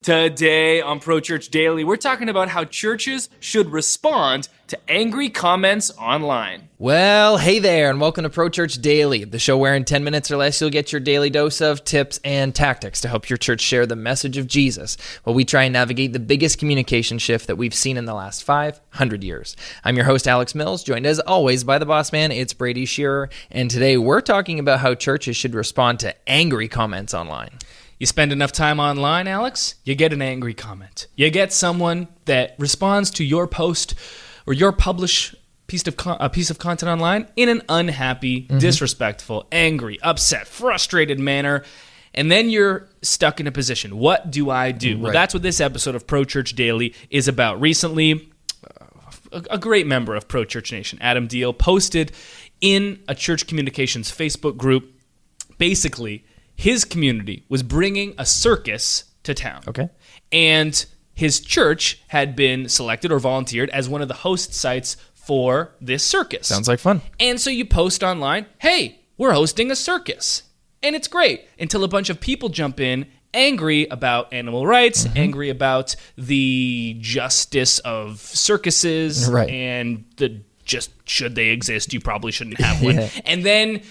Today on Pro Church Daily, we're talking about how churches should respond to angry comments online. Well, hey there, and welcome to Pro Church Daily, the show where in 10 minutes or less you'll get your daily dose of tips and tactics to help your church share the message of Jesus while we try and navigate the biggest communication shift that we've seen in the last 500 years. I'm your host, Alex Mills, joined as always by the boss man, it's Brady Shearer, and today we're talking about how churches should respond to angry comments online. You spend enough time online, Alex, you get an angry comment. You get someone that responds to your post or your published piece of content online in an unhappy, disrespectful, angry, upset, frustrated manner, and then you're stuck in a position. What do I do? Well, that's what this episode of Pro Church Daily is about. Recently, a great member of Pro Church Nation, Adam Deal, posted in a church communications Facebook group, basically, his community was bringing a circus to town. Okay. And his church had been selected or volunteered as one of the host sites for this circus. Sounds like fun. And so you post online, hey, we're hosting a circus. And it's great until a bunch of people jump in angry about animal rights, angry about the justice of circuses, and the just should they exist, you probably shouldn't have one. And then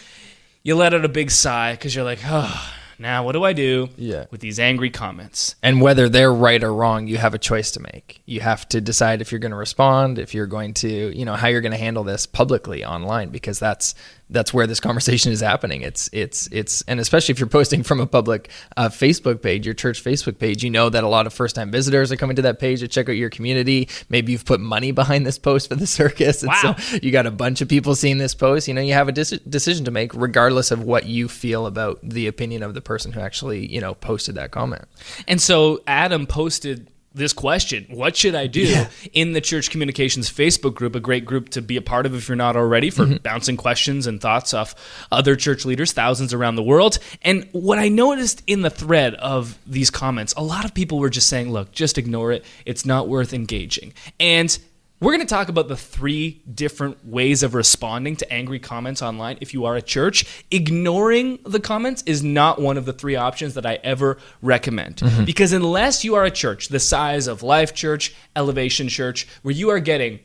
you let out a big sigh because you're like, oh, now what do I do with these angry comments? And whether they're right or wrong, you have a choice to make. You have to decide if you're going to respond, if you're going to, how you're going to handle this publicly online, because that's where this conversation is happening. It's and especially if you're posting from a public Facebook page, your church Facebook page, you know that a lot of first-time visitors are coming to that page to check out your community. Maybe you've put money behind this post for the circus. And so you got a bunch of people seeing this post. You have a decision to make regardless of what you feel about the opinion of the person who actually, posted that comment. And so Adam posted this question, what should I do, in the Church Communications Facebook group, a great group to be a part of if you're not already, for bouncing questions and thoughts off other church leaders, thousands around the world. And what I noticed in the thread of these comments, a lot of people were just saying, look, just ignore it. It's not worth engaging. And we're going to talk about the 3 different ways of responding to angry comments online if you are a church. Ignoring the comments is not one of the 3 options that I ever recommend. Because unless you are a church the size of Life Church, Elevation Church, where you are getting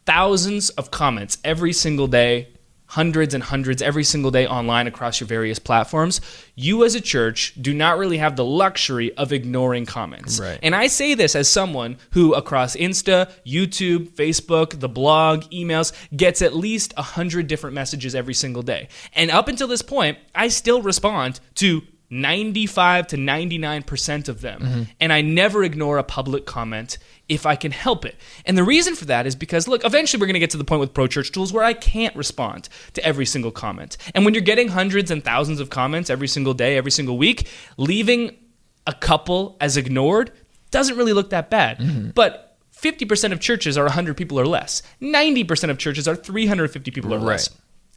thousands of comments every single day, hundreds and hundreds every single day online across your various platforms, you as a church do not really have the luxury of ignoring comments. And I say this as someone who across Insta, YouTube, Facebook, the blog, emails, gets at least 100 different messages every single day. And up until this point, I still respond to 95 to 99% of them. And I never ignore a public comment if I can help it. And the reason for that is because, look, eventually we're going to get to the point with Pro Church Tools where I can't respond to every single comment. And when you're getting hundreds and thousands of comments every single day, every single week, leaving a couple as ignored doesn't really look that bad. But 50% of churches are 100 people or less. 90% of churches are 350 people or less.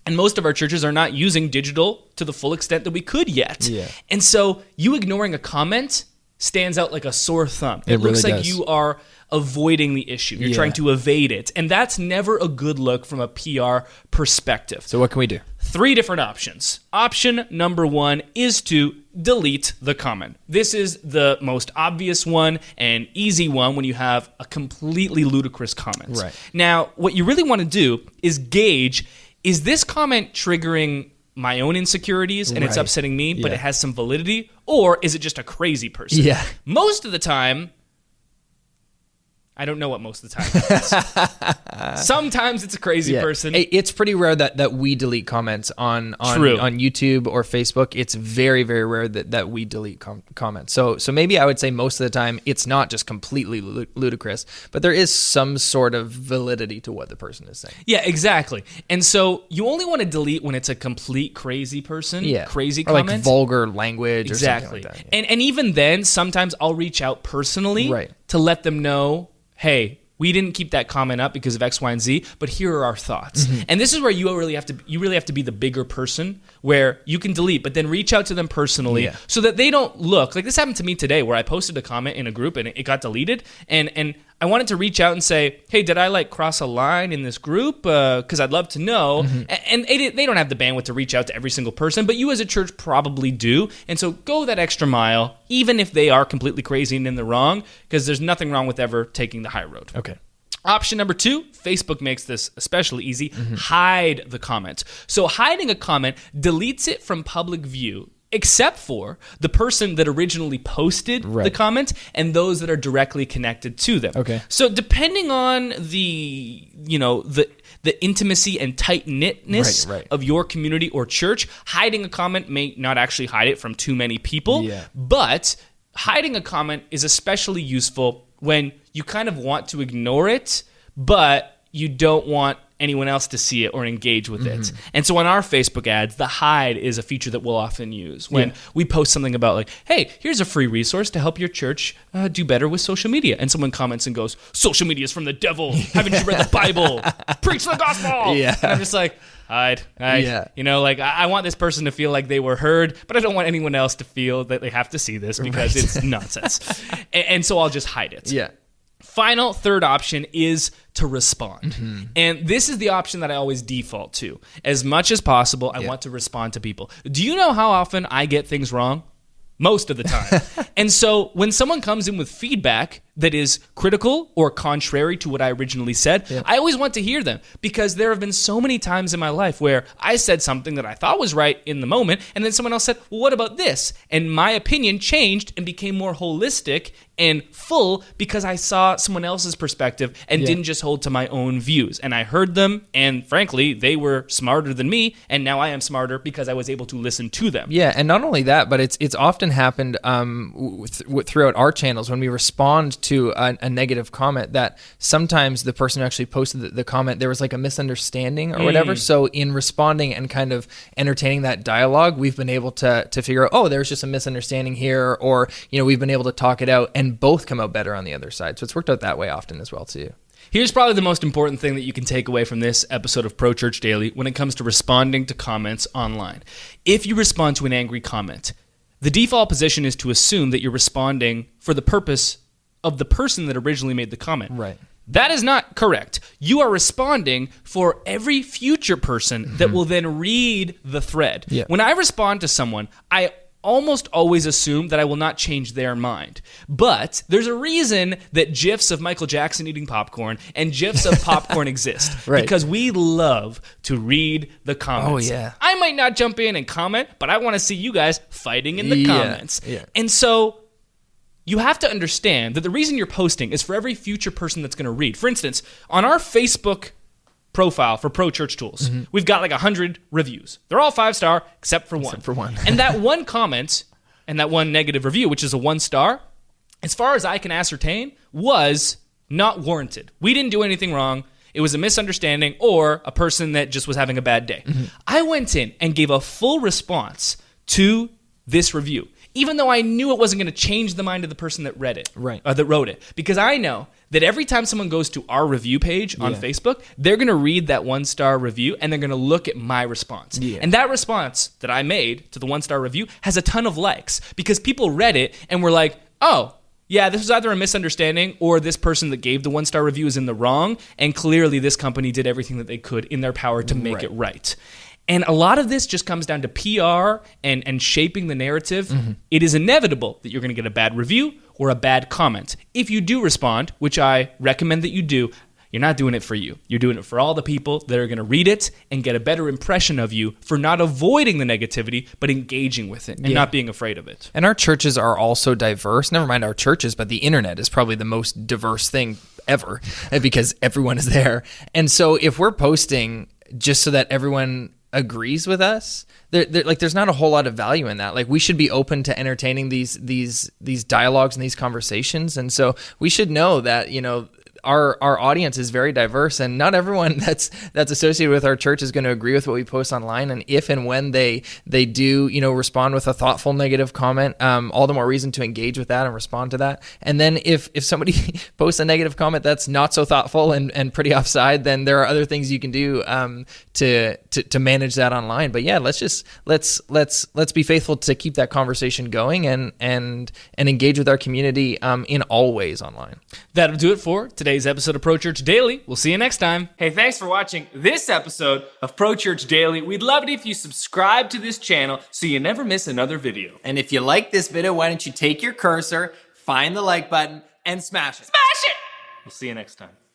And most of our churches are not using digital to the full extent that we could yet. And so you ignoring a comment stands out like a sore thumb. It looks really like you are avoiding the issue. You're trying to evade it. And that's never a good look from a PR perspective. So what can we do? 3 different options. Option number 1 is to delete the comment. This is the most obvious one and easy one when you have a completely ludicrous comment. Now, what you really want to do is gauge, is this comment triggering my own insecurities and it's upsetting me, but it has some validity? Or is it just a crazy person? Most of the time, I don't know what most of the time is. Sometimes it's a crazy person. It's pretty rare that we delete comments on YouTube or Facebook. It's very, very rare that we delete comments. So maybe I would say most of the time it's not just completely ludicrous, but there is some sort of validity to what the person is saying. Yeah, exactly. And so you only want to delete when it's a complete crazy person, crazy or comment. Like vulgar language or something like that. And even then, sometimes I'll reach out personally to let them know, hey, we didn't keep that comment up because of X, Y, and Z, but here are our thoughts. Mm-hmm. And this is where you really have to be the bigger person, where you can delete, but then reach out to them personally so that they don't look like this happened to me today, where I posted a comment in a group and it got deleted, and I wanted to reach out and say, hey, did I cross a line in this group? Because I'd love to know. And they don't have the bandwidth to reach out to every single person, but you as a church probably do. And so go that extra mile, even if they are completely crazy and in the wrong, because there's nothing wrong with ever taking the high road. Okay. Option number 2, Facebook makes this especially easy. Hide the comment. So hiding a comment deletes it from public view, except for the person that originally posted the comment and those that are directly connected to them. Okay. So depending on the intimacy and tight-knitness of your community or church, hiding a comment may not actually hide it from too many people, but hiding a comment is especially useful when you kind of want to ignore it, but you don't want anyone else to see it or engage with it. And so on our Facebook ads, the hide is a feature that we'll often use when we post something about hey, here's a free resource to help your church do better with social media. And someone comments and goes, social media is from the devil. Haven't you read the Bible? Preach the gospel. And I'm just hide. I want this person to feel like they were heard, but I don't want anyone else to feel that they have to see this because it's nonsense. And so I'll just hide it. Final third option is to respond. And this is the option that I always default to. As much as possible, I want to respond to people. Do you know how often I get things wrong? Most of the time. And so when someone comes in with feedback that is critical or contrary to what I originally said, I always want to hear them, because there have been so many times in my life where I said something that I thought was right in the moment, and then someone else said, well, what about this? And my opinion changed and became more holistic and full because I saw someone else's perspective and didn't just hold to my own views. And I heard them, and frankly, they were smarter than me, and now I am smarter because I was able to listen to them. Yeah, and not only that, but it's often happened throughout our channels when we respond to a negative comment, that sometimes the person who actually posted the comment, there was a misunderstanding or whatever. So in responding and kind of entertaining that dialogue, we've been able to figure out, oh, there's just a misunderstanding here, or we've been able to talk it out and both come out better on the other side. So it's worked out that way often as well too. Here's probably the most important thing that you can take away from this episode of Pro Church Daily when it comes to responding to comments online. If you respond to an angry comment, the default position is to assume that you're responding for the purpose of the person that originally made the comment. Right. That is not correct. You are responding for every future person that will then read the thread. Yeah. When I respond to someone, I almost always assume that I will not change their mind. But there's a reason that GIFs of Michael Jackson eating popcorn and GIFs of popcorn exist. Because we love to read the comments. Oh, yeah. I might not jump in and comment, but I want to see you guys fighting in the comments. Yeah. And so you have to understand that the reason you're posting is for every future person that's going to read. For instance, on our Facebook profile for Pro Church Tools, we've got 100 reviews. They're all 5-star except for one. Except for one. And that one comment and that one negative review, which is a 1-star, as far as I can ascertain, was not warranted. We didn't do anything wrong. It was a misunderstanding or a person that just was having a bad day. I went in and gave a full response to this review, even though I knew it wasn't going to change the mind of the person that read it, that wrote it. Because I know that every time someone goes to our review page on Facebook, they're going to read that 1-star review and they're going to look at my response. And that response that I made to the 1-star review has a ton of likes because people read it and were like, oh, yeah, this was either a misunderstanding or this person that gave the 1-star review is in the wrong, and clearly this company did everything that they could in their power to make it right. And a lot of this just comes down to PR and shaping the narrative. It is inevitable that you're going to get a bad review or a bad comment. If you do respond, which I recommend that you do, you're not doing it for you. You're doing it for all the people that are going to read it and get a better impression of you for not avoiding the negativity, but engaging with it and not being afraid of it. And our churches are also diverse. Never mind our churches, but the internet is probably the most diverse thing ever because everyone is there. And so if we're posting just so that everyone agrees with us, there's not a whole lot of value in that. We should be open to entertaining these dialogues and these conversations, and so we should know that our audience is very diverse, and not everyone that's associated with our church is going to agree with what we post online. And if and when they do, respond with a thoughtful negative comment, all the more reason to engage with that and respond to that. And then if somebody posts a negative comment that's not so thoughtful and pretty offside, then there are other things you can do to manage that online. But yeah, let's be faithful to keep that conversation going and engage with our community in all ways online. That'll do it for today's episode of Pro Church Daily. We'll see you next time. Hey, thanks for watching this episode of Pro Church Daily. We'd love it if you subscribe to this channel so you never miss another video. And if you like this video, why don't you take your cursor, find the like button, and smash it. Smash it! We'll see you next time.